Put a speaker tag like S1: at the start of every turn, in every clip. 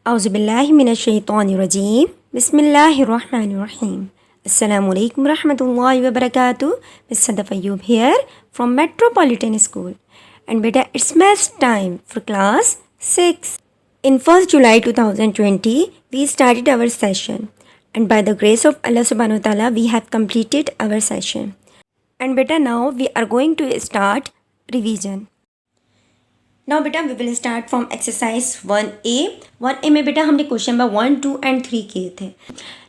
S1: औज़ुबिल्लाहि मिनश्शैतानिर्रजीम बिस्मिल्लाहिर्रहमानिर्रहीम अस्सलामुअलैकुम रहमतुल्लाहि व बरकातुहू। Miss Sadaf Ayyub here from Metropolitan School, and beta it's maths time for class 6. In 1st July 2020 we started our session, and by the grace of Allah subhanahu wa ta'ala we have completed our session, and beta now we are going to start revision. Now बेटा we will start from exercise 1A में बेटा हमने question number 1, 2 and 3 किए थे,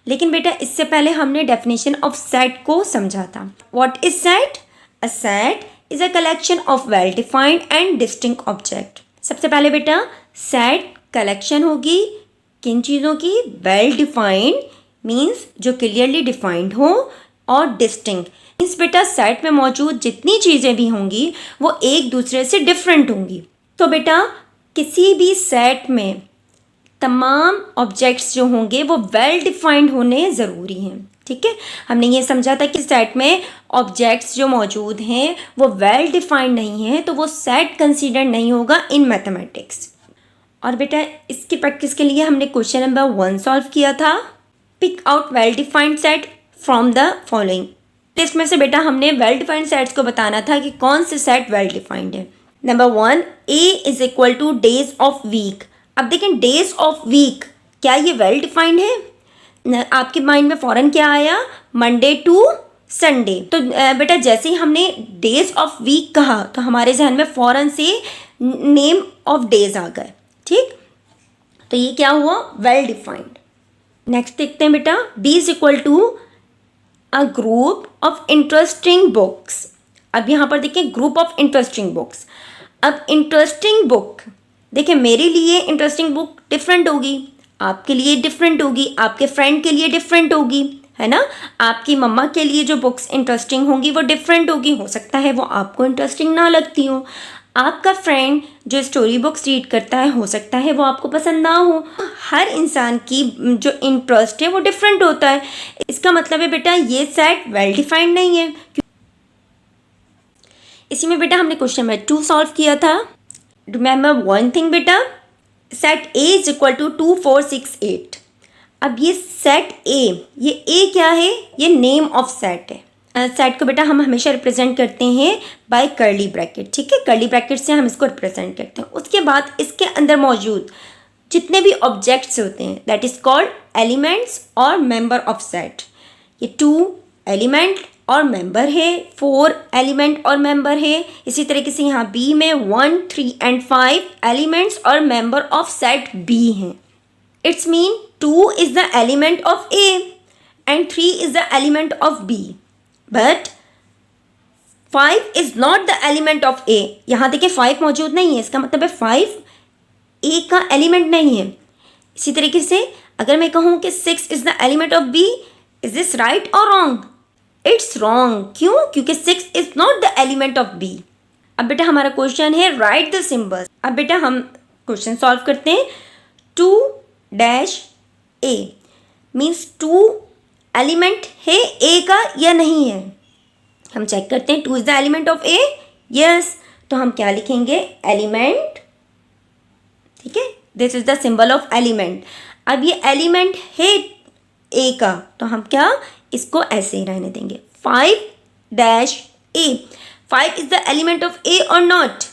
S1: लेकिन बेटा इससे पहले हमने डेफिनेशन ऑफ सेट को समझा था. What is set? A set is a collection of well defined and distinct object. सबसे पहले बेटा सेट कलेक्शन होगी किन चीज़ों की? वेल डिफाइंड मीन्स जो क्लियरली डिफाइंड हो, और डिस्टिंक्ट मीन्स बेटा सेट में मौजूद जितनी चीज़ें भी होंगी वो एक दूसरे से डिफरेंट होंगी. तो बेटा किसी भी सेट में तमाम ऑब्जेक्ट्स जो होंगे वो वेल डिफाइंड होने ज़रूरी हैं. ठीक है, हमने ये समझा था कि सेट में ऑब्जेक्ट्स जो मौजूद हैं वो वेल डिफाइंड नहीं हैं तो वो सेट कंसीडर नहीं होगा इन मैथमेटिक्स. और बेटा इसकी प्रैक्टिस के लिए हमने क्वेश्चन नंबर 1 सॉल्व किया था. Pick out well defined set from the following. इसमें से बेटा हमने वेल डिफाइंड सेट्स को बताना था कि कौन से सेट वेल डिफाइंड है. Number 1, A is equal to days of week. अब देखें डेज ऑफ वीक क्या ये वेल डिफाइंड है? आपके माइंड में फ़ौरन क्या आया? Monday to Sunday. तो बेटा जैसे ही हमने डेज ऑफ वीक कहा तो हमारे जहन में फ़ौरन से नेम ऑफ डेज आ गए. ठीक, तो ये क्या हुआ? Well defined. नेक्स्ट देखते हैं बेटा, B is equal to a group of interesting books. अब यहाँ पर देखिए ग्रुप ऑफ इंटरेस्टिंग बुक्स. अब इंटरेस्टिंग बुक देखिए मेरे लिए इंटरेस्टिंग बुक डिफरेंट होगी, आपके लिए डिफरेंट होगी, आपके फ्रेंड के लिए डिफरेंट होगी, है ना. आपकी मम्मा के लिए जो बुक्स इंटरेस्टिंग होंगी वो डिफरेंट होगी. हो सकता है वो आपको इंटरेस्टिंग ना लगती हो. आपका फ्रेंड जो स्टोरी बुक्स रीड करता है हो सकता है वो आपको पसंद ना हो. हर इंसान की जो इंटरेस्ट है वो डिफरेंट होता है. इसका मतलब है बेटा ये सेट वेल डिफाइंड नहीं है. इसी में बेटा हमने क्वेश्चन नंबर 2 सॉल्व किया था. रिमेंबर वन थिंग बेटा, set A is equal to 2, 4, 6, 8. अब ये सेट A, ये A क्या है? ये नेम ऑफ सेट है. सेट को बेटा हम हमेशा रिप्रेजेंट करते हैं बाय कर्ली ब्रैकेट. ठीक है, कर्ली ब्रैकेट से हम इसको रिप्रेजेंट करते हैं. उसके बाद इसके अंदर मौजूद जितने भी ऑब्जेक्ट्स होते हैं दैट इज कॉल्ड एलिमेंट्स और मेंबर ऑफ सेट. ये 2 एलिमेंट और मेंबर है, 4 एलिमेंट और मेंबर है. इसी तरीके से यहाँ B में 1, 3 एंड 5 एलिमेंट्स और मेंबर ऑफ सेट B हैं. It's mean 2 is the element of A and 3 is the element of B, but 5 is not the element of A. यहाँ देखिए 5 मौजूद नहीं है, इसका मतलब है 5 A का एलिमेंट नहीं है. इसी तरीके से अगर मैं कहूँ कि 6 is the element of B, is this right और रॉन्ग? It's wrong. क्यों? क्योंकि 6 is not the element of B. अब बेटा हमारा क्वेश्चन है राइट द सिंबल्स. अब बेटा हम क्वेश्चन सॉल्व करते हैं. 2-A मीन्स 2 एलिमेंट है A का या नहीं है. हम चेक करते हैं. 2 is the element of A. Yes, तो हम क्या लिखेंगे? एलिमेंट. ठीक है, this is the symbol of element. अब ये एलिमेंट है A का तो हम क्या इसको ऐसे ही रहने देंगे. 5-A. 5 is the element of A और नॉट?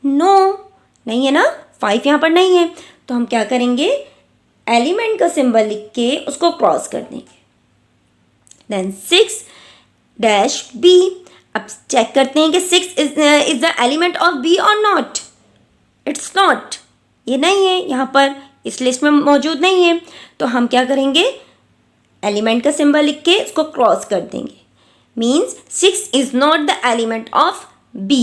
S1: नो, नहीं है ना. 5 यहाँ पर नहीं है तो हम क्या करेंगे? एलिमेंट का सिंबल लिख के उसको क्रॉस कर देंगे. Then 6-B. अब चेक करते हैं कि 6 is the element of B और नॉट? It's not. ये नहीं है, यहाँ पर इस लिस्ट में मौजूद नहीं है. तो हम क्या करेंगे? एलिमेंट का सिंबल लिख के इसको क्रॉस कर देंगे. Means 6 is not the element of B.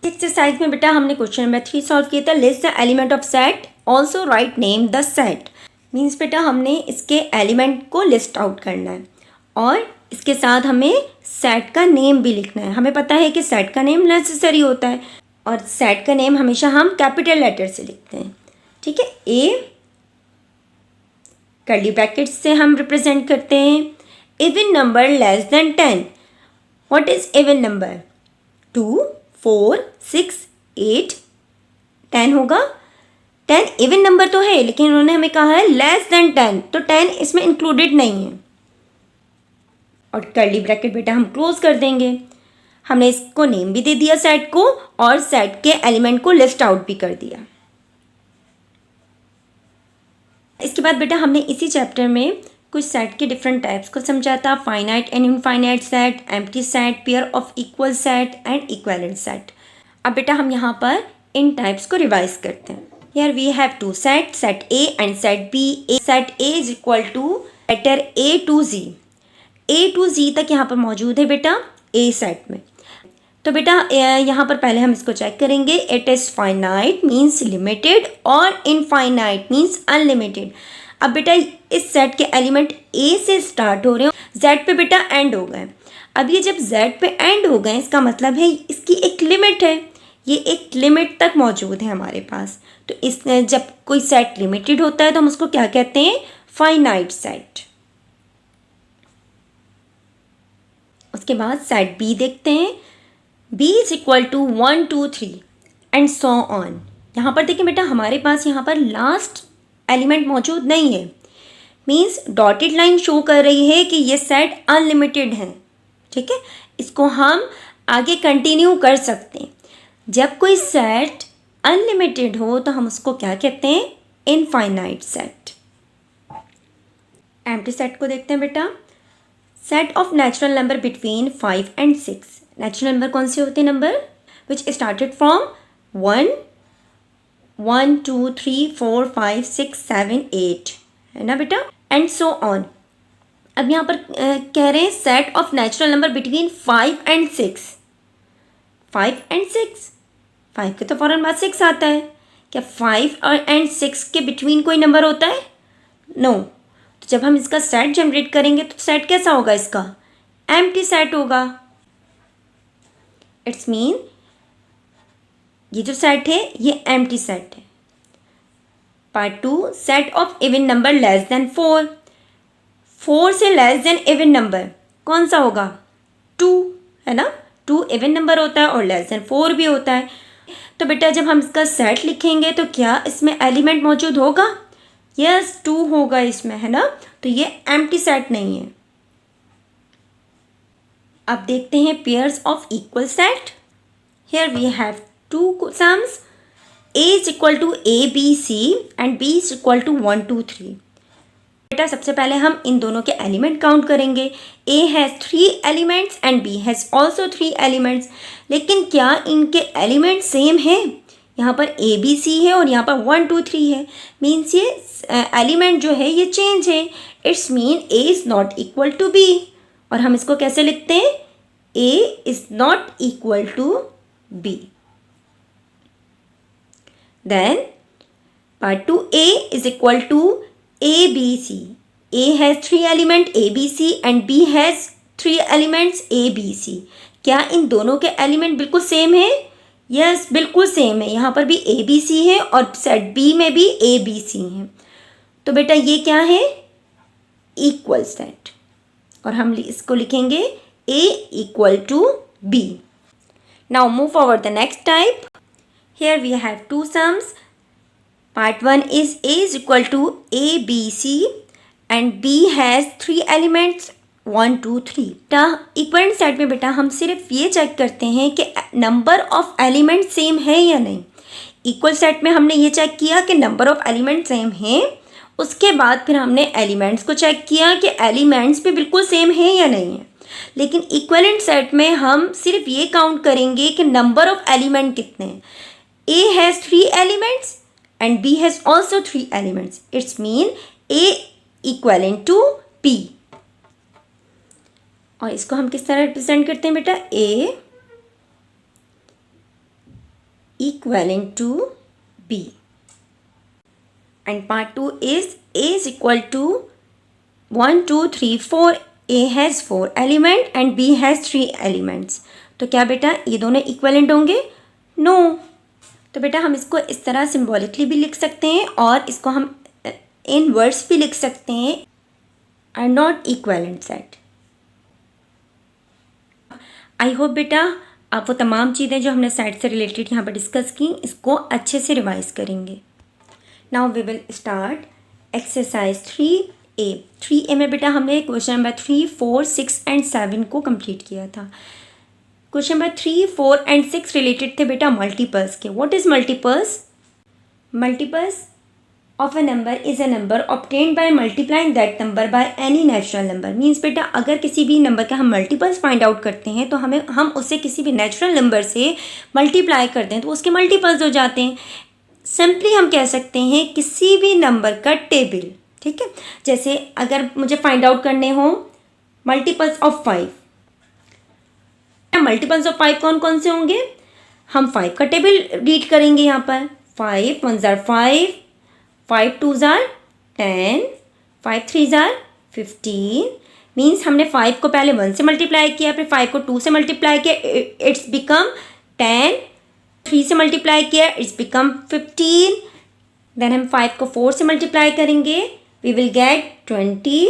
S1: Exercise में बेटा हमने क्वेश्चन नंबर 3 सॉल्व किया था. List the element of set, also write name the set. Means बेटा हमने इसके एलिमेंट को लिस्ट आउट करना है और इसके साथ हमें सेट का नेम भी लिखना है. हमें पता है कि सेट का नेम नेसेसरी होता है और सेट का नेम हमेशा हम कैपिटल लेटर से लिखते हैं. ठीक है, A कर्ली ब्रैकेट से हम रिप्रेजेंट करते हैं. Even number less than 10. What is even number? 2, 4, 6, 8, 10 होगा. 10 इवन नंबर तो है, लेकिन उन्होंने हमें कहा है लेस देन 10, तो 10 इसमें इंक्लूडेड नहीं है। और कर्ली ब्रैकेट बेटा हम क्लोज कर देंगे। हमने इसको नेम भी दे दिया सेट को, और सेट के एलिमेंट को लिस्ट आउट भी कर दिया। इसके बाद बेटा हमने इसी चैप्टर में कुछ सेट के डिफरेंट टाइप्स को समझा था, finite and infinite set, empty set, pair of equal set and equivalent set. अब बेटा हम यहाँ पर इन टाइप्स को रिवाइज करते हैं। Here we have two sets, set A and set B. Set A is equal to letter A to Z. A to Z तक यहाँ पर मौजूद है बेटा A सेट में। तो बेटा यहाँ पर पहले हम इसको चेक करेंगे। It is finite means limited और इनफाइनाइट मीन्स अनलिमिटेड। अब बेटा इस सेट के एलिमेंट A से स्टार्ट हो रहे हो, Z पे बेटा एंड हो गए। अब ये जब Z पे एंड हो गए, इसका मतलब है इसकी एक लिमिट है, ये एक लिमिट तक मौजूद है हमारे पास। तो इस जब कोई सेट लिमिटेड होता है तो हम उसको क्या कहते हैं? Finite set. उसके बाद सेट बी देखते हैं। B is equal to 1 2 3 and so on. यहाँ पर देखिए बेटा हमारे पास यहाँ पर लास्ट एलिमेंट मौजूद नहीं है, मीन्स डॉटेड लाइन शो कर रही है कि ये सेट अनलिमिटेड है। ठीक है, इसको हम आगे कंटिन्यू कर सकते हैं। जब कोई सेट अनलिमिटेड हो तो हम उसको क्या कहते हैं? Infinite set. एम्प्टी सेट को देखते हैं बेटा। Set of natural number between 5 and 6। Natural number कौन से होते हैं? नंबर विच स्टार्टेड फ्रॉम 1 1 2 3 4 5 6 7 8, है ना बेटा, एंड सो ऑन। अब यहाँ पर कह रहे हैं set of natural number between 5 and 6। 5 and 6, 5 के तो फ़ौरन बाद 6 आता है। क्या 5 और 6 के बिटवीन कोई नंबर होता है? नो। तो जब हम इसका सेट जनरेट करेंगे तो सेट कैसा होगा? इसका एम्प्टी सेट होगा। इट्स मीन ये जो सेट है ये एम्प्टी सेट है। Part 2, set of even number less than 4। 4 से लेस देन इवन नंबर कौन सा होगा? 2, है ना। 2 इवन नंबर होता है और लेस देन 4 भी होता है। तो बेटा जब हम इसका सेट लिखेंगे तो क्या इसमें एलिमेंट मौजूद होगा? यस, 2 होगा इसमें, है ना। तो ये एम्प्टी सेट नहीं है। अब देखते हैं pairs of equal set. Here we have 2 sums. A is equal to A B C and B is equal to 1 2 3। बेटा सबसे पहले हम इन दोनों के एलिमेंट काउंट करेंगे। A has 3 elements and B has also 3 elements. लेकिन क्या इनके एलिमेंट सेम हैं? यहाँ पर A B C है और यहाँ पर 1 2 3 है, मीन्स ये एलिमेंट जो है ये चेंज है। It's mean A is not equal to B। और हम इसको कैसे लिखते हैं? A is not equal to B। Then part 2A is equal to ABC। A has 3 elements ABC and B has 3 elements ABC। क्या इन दोनों के एलिमेंट बिल्कुल सेम है? यस, बिल्कुल सेम है। यहाँ पर भी ABC है और सेट B में भी ABC है। तो बेटा ये क्या है? Equal set. और हम इसको लिखेंगे A equal to B। Now move forward the next type। Here we have 2 sums। Part 1 is A is equal to A B C and B has 3 elements 1 2 3। बेटा इक्विवेलेंट सेट में बेटा हम सिर्फ ये चेक करते हैं कि नंबर ऑफ एलिमेंट सेम है या नहीं। इक्वल सेट में हमने ये चेक किया कि नंबर ऑफ एलिमेंट सेम हैं, उसके बाद फिर हमने एलिमेंट्स को चेक किया कि एलिमेंट्स भी बिल्कुल सेम है या नहीं है। लेकिन इक्विवेलेंट सेट में हम सिर्फ ये काउंट करेंगे कि नंबर ऑफ एलिमेंट कितने हैं। A has 3 elements and B has also 3 elements। It's mean A equivalent to B। और इसको हम किस तरह रिप्रेजेंट करते हैं बेटा? A equivalent to B। And part 2 is A is equal to 1 2 3 4। A has 4 element and B has 3 elements। तो क्या बेटा ये दोनों इक्विवेलेंट होंगे? नो। तो बेटा हम इसको इस तरह सिम्बॉलिकली भी लिख सकते हैं और इसको हम इन वर्ड्स भी लिख सकते हैं, are not equivalent set. I hope बेटा आप वो तमाम चीज़ें जो हमने सेट से रिलेटेड यहाँ पर डिस्कस की इसको अच्छे से रिवाइज करेंगे। Now we will start exercise 3A। 3A में बेटा हमने क्वेश्चन नंबर 3, 4, 6 एंड 7 को कंप्लीट किया था। क्वेश्चन नंबर 3, 4 एंड 6 रिलेटेड थे बेटा मल्टीपल्स के। What is multiples? Multiples of a number is a number obtained by multiplying that number by any natural number. Means बेटा अगर किसी भी नंबर का हम मल्टीपल्स फाइंड आउट करते हैं तो हम उससे किसी भी नेचुरल नंबर से मल्टीप्लाई करते हैं तो उसके मल्टीपल्स हो जाते हैं। सिंपली हम कह सकते हैं किसी भी नंबर का टेबल, ठीक है। जैसे अगर मुझे फाइंड आउट करने हो मल्टीपल्स ऑफ 5, मल्टीपल्स ऑफ 5 कौन कौन से होंगे? हम 5 का टेबल रीड करेंगे यहाँ पर। 5 1s are 5, 5 2s are 10, 5 3s are 15। Means हमने 5 को पहले 1 से मल्टीप्लाई किया, फिर 5 को 2 से मल्टीप्लाई किया, इट्स बिकम 10। 3 से मल्टीप्लाई किया, इट्स बिकम 15। देन हम 5 को 4 से मल्टीप्लाई करेंगे, we will get 20।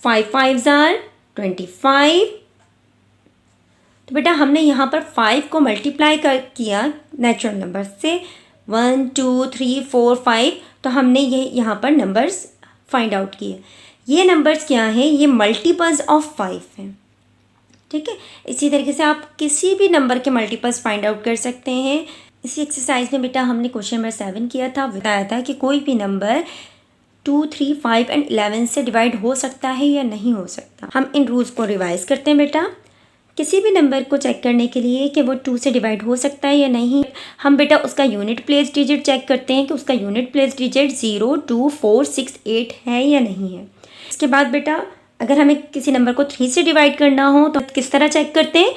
S1: 5 5s are 25। तो बेटा हमने यहाँ पर 5 को मल्टीप्लाई किया नेचुरल नंबर से, 1 2 3 4 5। तो हमने ये यहाँ पर नंबर्स फाइंड आउट किए। ये नंबर्स क्या हैं? ये मल्टीपल्स ऑफ 5 हैं, ठीक है। इसी तरीके से आप किसी भी नंबर के मल्टीपल्स फाइंड आउट कर सकते हैं। इसी एक्सरसाइज में बेटा हमने क्वेश्चन नंबर 7 किया था, बताया था कि कोई भी नंबर 2 3 5 एंड 11 से डिवाइड हो सकता है या नहीं हो सकता। हम इन रूल्स को रिवाइज करते हैं बेटा। किसी भी नंबर को चेक करने के लिए कि वो 2 से डिवाइड हो सकता है या नहीं, हम बेटा उसका यूनिट प्लेस डिजिट चेक करते हैं कि उसका यूनिट प्लेस डिजिट 0 2 4 6 8 है या नहीं है। इसके बाद बेटा अगर हमें किसी नंबर को 3 से डिवाइड करना हो तो किस तरह चेक करते हैं?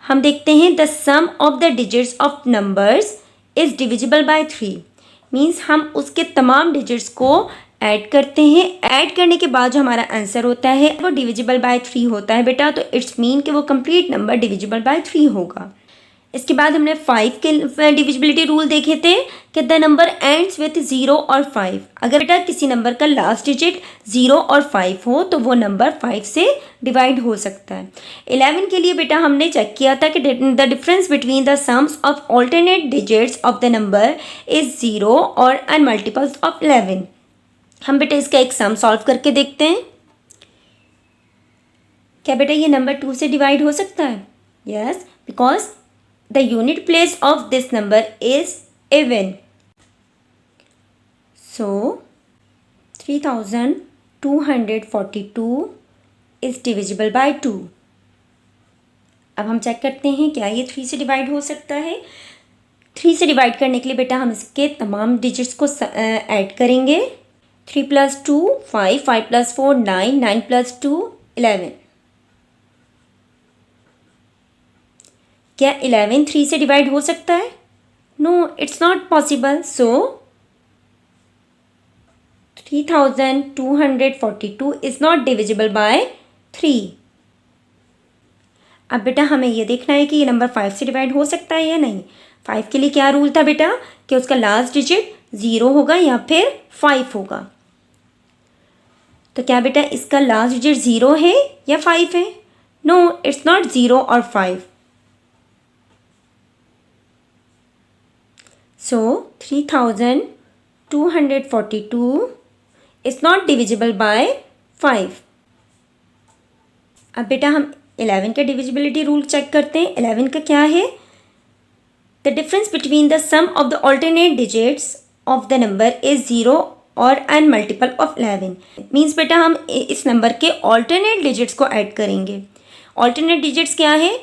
S1: हम देखते हैं the sum of the digits of numbers is divisible by 3। Means हम उसके तमाम डिजिट्स को ऐड करते हैं। ऐड करने के बाद जो हमारा आंसर होता है वो डिविजिबल बाय 3 होता है बेटा। तो इट्स मीन कि वो कंप्लीट नंबर डिविजिबल बाय 3 होगा। इसके बाद हमने 5 के डिविजिबिलिटी रूल देखे थे कि द नंबर एंड्स विथ 0 और 5। अगर बेटा किसी नंबर का लास्ट डिजिट 0 और 5 हो तो वो नंबर 5 से डिवाइड हो सकता है। 11 के लिए बेटा हमने चेक किया था कि the difference between the sums of alternate digits of the number is 0 और एन मल्टीपल्स ऑफ 11। हम बेटा इसका एक सम सॉल्व करके देखते हैं। क्या बेटा ये नंबर 2 से डिवाइड हो सकता है? Yes, because the unit place of this number is even. So 3242 is divisible by 2। अब हम चेक करते हैं क्या ये 3 से डिवाइड हो सकता है। 3 से डिवाइड करने के लिए बेटा हम इसके तमाम डिजिट्स को ऐड करेंगे। 3 + 2 5, 5 + 4 9, 9 + 2 11। क्या 11 3 से डिवाइड हो सकता है? No, it's not possible. So 3242 is not divisible by 3। अब बेटा हमें ये देखना है कि ये नंबर 5 से डिवाइड हो सकता है या नहीं। 5 के लिए क्या रूल था बेटा कि उसका लास्ट डिजिट 0 होगा या फिर 5 होगा। तो क्या बेटा इसका लास्ट डिजिट 0 है या 5 है? नो, इट्स नॉट 0 और 5। सो 3242 इज नॉट डिविजिबल बाय 5। अब बेटा हम 11 का डिविजिबिलिटी रूल चेक करते हैं। 11 का क्या है? The difference between the sum of the alternate digits of the number is 0 और एन मल्टीपल ऑफ 11। मीन्स बेटा हम इस नंबर के ऑल्टरनेट डिजिट्स को ऐड करेंगे। ऑल्टरनेट डिजिट्स क्या है?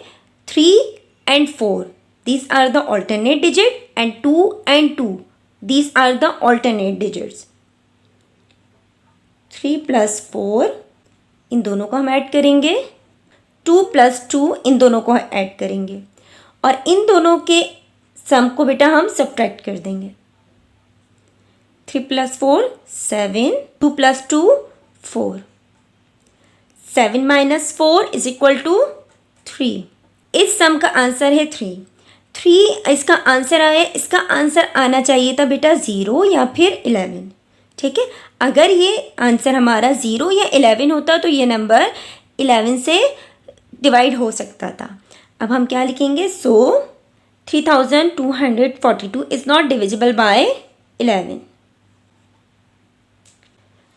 S1: 3 and 4, these are the alternate digit, and 2 and 2, these are the alternate digits। 3 + 4 इन दोनों को हम ऐड करेंगे, 2 + 2 इन दोनों को ऐड करेंगे और इन दोनों के सम को बेटा हम सब्ट्रैक्ट कर देंगे। 3 + 4 7, 2 + 2 4, 7 - 4 = 3। इस सम का आंसर है 3 इसका आंसर आया। इसका आंसर आना चाहिए था बेटा 0 या फिर 11, ठीक है। अगर ये आंसर हमारा 0 या 11 होता तो ये नंबर 11 से डिवाइड हो सकता था। अब हम क्या लिखेंगे? सो 3242 इज़ नॉट डिविजिबल बाय 11।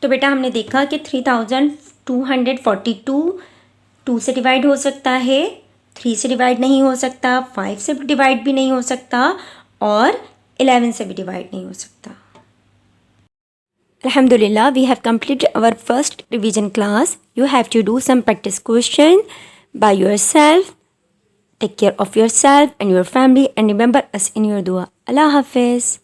S1: तो बेटा हमने देखा कि 3242 2 से डिवाइड हो सकता है, 3 से डिवाइड नहीं हो सकता, 5 से डिवाइड भी नहीं हो सकता और 11 से भी डिवाइड नहीं हो सकता. Alhamdulillah, we have completed our first revision class. You have to do some practice question by yourself. Take care of yourself and your family and remember us in your dua. Allah Hafiz.